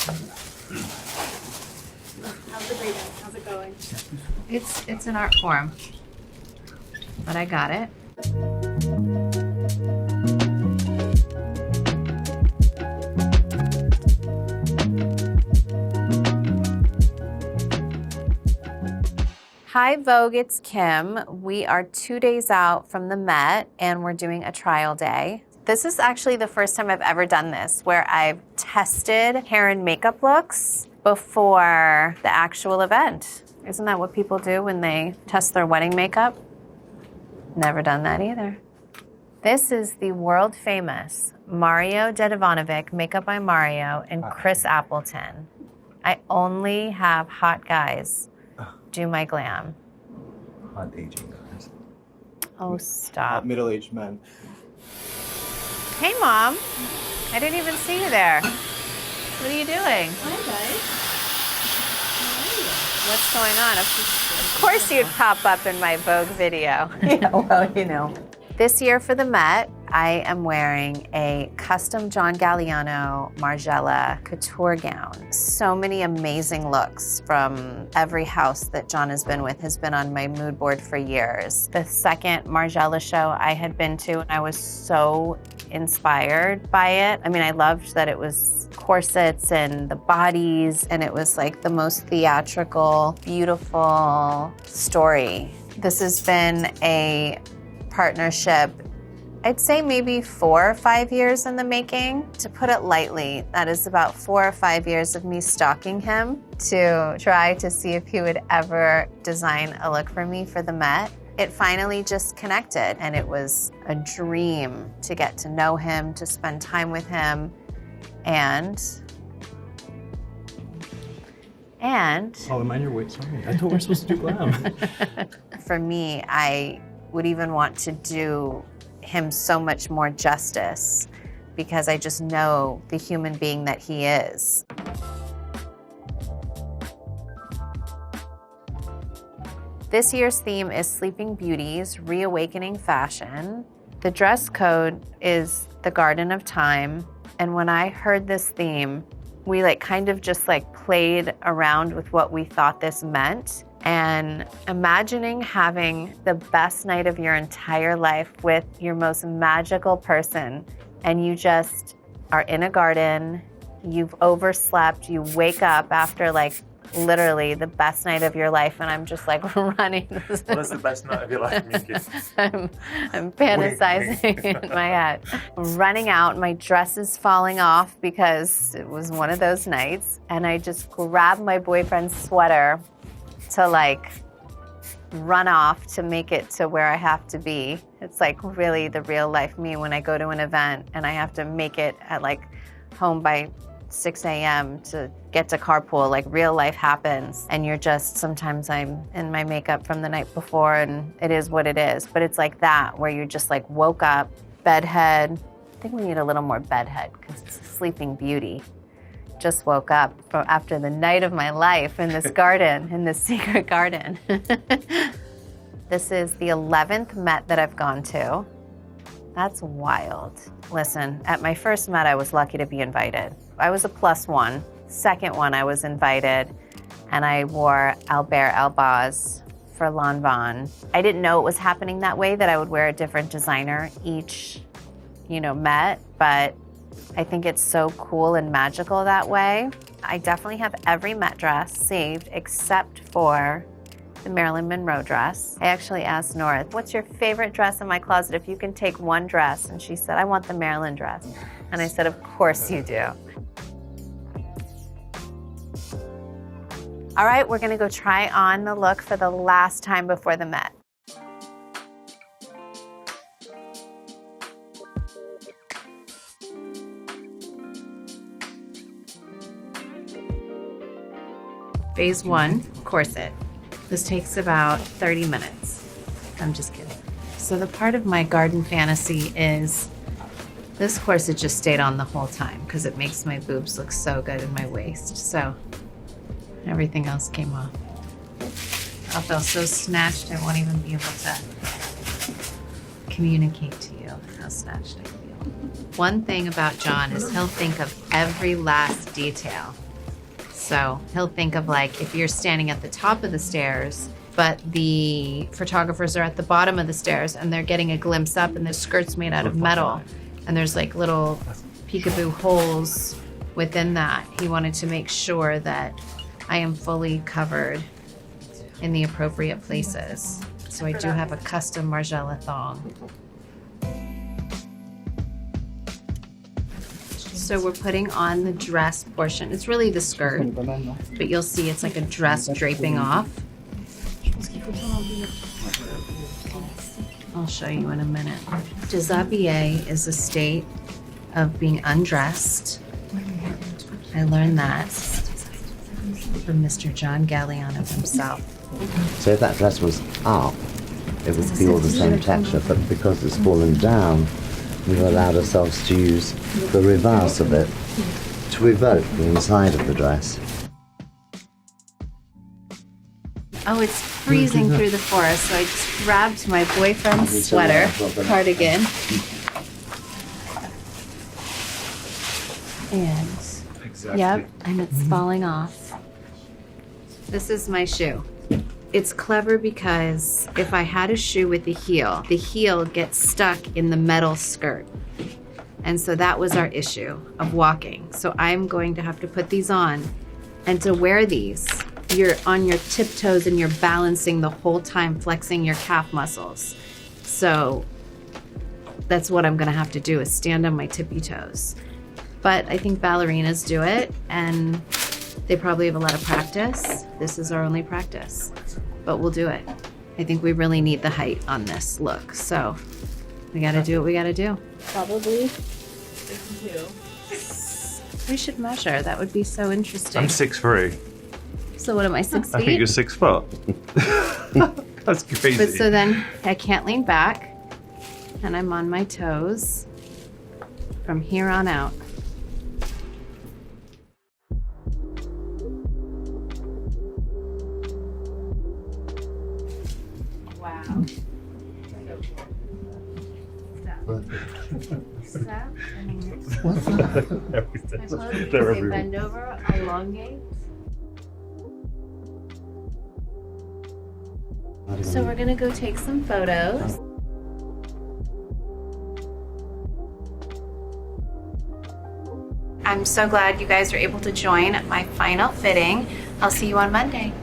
How's the reading? How's it going? It's an art form, but I got it. Hi Vogue, it's Kim. We are 2 days out from the Met and we're doing a trial day. This is actually the first time I've ever done this, where I've tested hair and makeup looks before the actual event. Isn't that what people do when they test their wedding makeup? Never done that either. This is the world famous Mario Dedivanovic Makeup by Mario and Chris Appleton. I only have hot guys do my glam. Hot aging guys. Oh, stop. Middle-aged men. Hey, Mom. I didn't even see you there. What are you doing? Hi, guys. What's going on? Of course you'd pop up in my Vogue video. Yeah, well, you know. This year for the Met, I am wearing a custom John Galliano Margiela couture gown. So many amazing looks from every house that John has been with has been on my mood board for years. The second Margiela show I had been to, and I was so inspired by it. I mean, I loved that it was corsets and the bodies, and it was like the most theatrical, beautiful story. This has been a partnership, I'd say maybe 4 or 5 years in the making. To put it lightly, that is about 4 or 5 years of me stalking him to try to see if he would ever design a look for me for the Met. It finally just connected, and it was a dream to get to know him, to spend time with him, and Oh, am I on your way? Sorry, I thought we were supposed to do glam. for me, I would even want to do him so much more justice because I just know the human being that he is. This year's theme is Sleeping Beauties, Reawakening Fashion. The dress code is the Garden of Time. And when I heard this theme, we kind of just played around with what we thought this meant. And imagining having the best night of your entire life with your most magical person, and you just are in a garden, you've overslept, you wake up after literally the best night of your life, and I'm just running. What is the best night of your life, Minky? I'm fantasizing in my head. Running out, my dress is falling off because it was one of those nights, and I just grab my boyfriend's sweater to run off to make it to where I have to be. It's really the real life me when I go to an event and I have to make it at home by 6 a.m. to get to carpool. Real life happens, and you're just, sometimes I'm in my makeup from the night before and it is what it is. But it's that where you just woke up, bedhead. I think we need a little more bedhead because it's a sleeping beauty. Just woke up after the night of my life in this garden, in this secret garden. This is the 11th Met that I've gone to. That's wild. Listen, at my first Met, I was lucky to be invited. I was a +1. Second one, I was invited, and I wore Albert Elbaz for Lanvin. I didn't know it was happening that way, that I would wear a different designer each, Met, but I think it's so cool and magical that way. I definitely have every Met dress saved except for the Marilyn Monroe dress. I actually asked Nora, what's your favorite dress in my closet if you can take one dress? And she said, I want the Marilyn dress. And I said, of course you do. All right, we're gonna go try on the look for the last time before the Met. Phase 1, corset. This takes about 30 minutes. I'm just kidding. So the part of my garden fantasy is this corset just stayed on the whole time because it makes my boobs look so good in my waist. So everything else came off. I'll feel so snatched I won't even be able to communicate to you how snatched I feel. One thing about John is he'll think of every last detail. So he'll think of like if you're standing at the top of the stairs, but the photographers are at the bottom of the stairs and they're getting a glimpse up and the skirt's made out of metal and there's like little peekaboo holes within that. He wanted to make sure that I am fully covered in the appropriate places. So I do have a custom Margiela thong. So we're putting on the dress portion. It's really the skirt, but you'll see it's like a dress draping off. I'll show you in a minute. Déshabillé is a state of being undressed. I learned that from Mr. John Galliano himself. So if that dress was up, it would feel the same texture, but because it's fallen down, we've allowed ourselves to use the reverse of it to evoke the inside of the dress. Oh, it's freezing through the forest, so I just grabbed my boyfriend's sweater, cardigan, and yep, and it's falling off. This is my shoe. It's clever because if I had a shoe with the heel gets stuck in the metal skirt. And so that was our issue of walking. So I'm going to have to put these on. And to wear these, you're on your tiptoes and you're balancing the whole time, flexing your calf muscles. So that's what I'm gonna have to do, is stand on my tippy toes. But I think ballerinas do it, and they probably have a lot of practice. This is our only practice, but we'll do it. I think we really need the height on this look, so we gotta do what we gotta do. Probably 6'2". We should measure. That would be so interesting. I'm 6'3". So what am I, 6 feet? I think you're 6 foot. That's crazy. But so then I can't lean back, and I'm on my toes from here on out. Wow. Stop. They're everywhere. Bend over, elongate. So we're gonna go take some photos. I'm so glad you guys are able to join my final fitting. I'll see you on Monday.